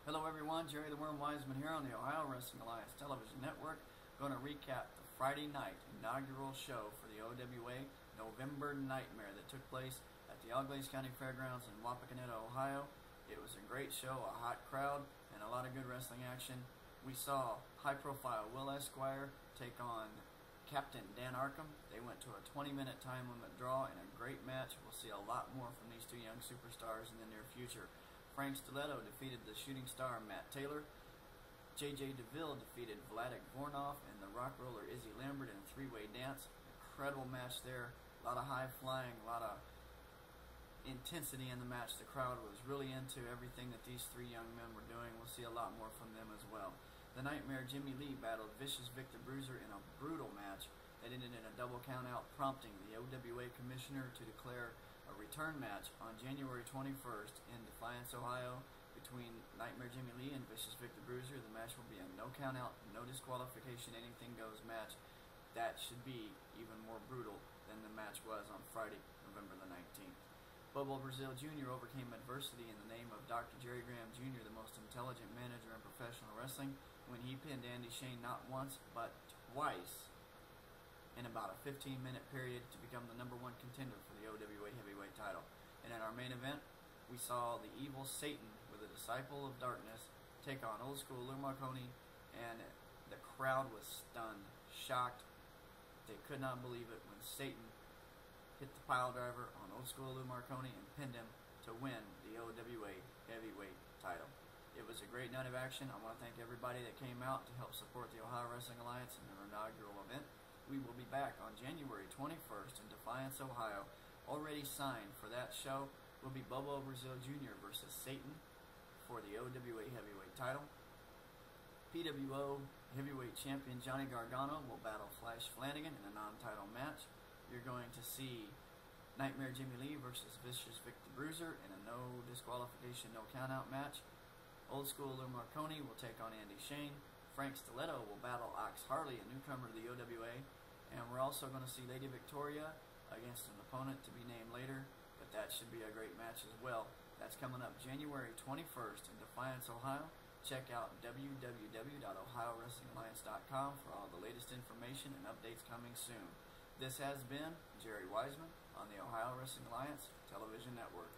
Hello everyone, Jerry the Worm Wiseman here on the Ohio Wrestling Alliance Television Network. Going to recap the Friday night inaugural show for the OWA November Nightmare that took place at the Auglaize County Fairgrounds in Wapakoneta, Ohio. It was a great show, a hot crowd, and a lot of good wrestling action. We saw high-profile Will Esquire take on Captain Dan Arkham. They went to a 20-minute time limit draw in a great match. We'll see a lot more from these two young superstars in the near future. Frank Stiletto defeated the shooting star Matt Taylor. J.J. DeVille defeated Vladik Vornov and the rock roller Izzy Lambert in a three-way dance. Incredible match there. A lot of high flying, a lot of intensity in the match. The crowd was really into everything that these three young men were doing. We'll see a lot more from them as well. The Nightmare Jimmy Lee battled Vicious Vic the Bruiser in a brutal match that ended in a double countout, prompting the OWA commissioner to declare a return match on January 21st in Defiance, Ohio, between Nightmare Jimmy Lee and Vicious Vic the Bruiser. The match will be a no countout, no disqualification, anything goes match. That should be even more brutal than the match was on Friday, November the 19th. Bobo Brazil Jr. overcame adversity in the name of Dr. Jerry Graham Jr., the most intelligent manager in professional wrestling, when he pinned Andy Shane not once, but twice in about a 15-minute period to become the #1 contender for the OWA Heavyweight title. And in our main event, we saw the evil Satan with a Disciple of Darkness take on Old School Lou Marconi, and the crowd was stunned, shocked. They could not believe it when Satan hit the pile driver on Old School Lou Marconi and pinned him to win the OWA Heavyweight title. It was a great night of action. I want to thank everybody that came out to help support the Ohio Wrestling Alliance in their inaugural event. We will be back on January 21st in Defiance, Ohio. Already signed for that show will be Bobo Brazil Jr. versus Satan for the OWA Heavyweight title. PWO Heavyweight Champion Johnny Gargano will battle Flash Flanagan in a non-title match. You're going to see Nightmare Jimmy Lee versus Vicious Vic the Bruiser in a no disqualification, no countout match. Old School Lou Marconi will take on Andy Shane. Frank Stiletto will battle Ox Harley, a newcomer to the OWA. And we're also going to see Lady Victoria against an opponent to be named later, but that should be a great match as well. That's coming up January 21st in Defiance, Ohio. Check out www.ohiowrestlingalliance.com for all the latest information and updates coming soon. This has been Jerry Wiseman on the Ohio Wrestling Alliance Television Network.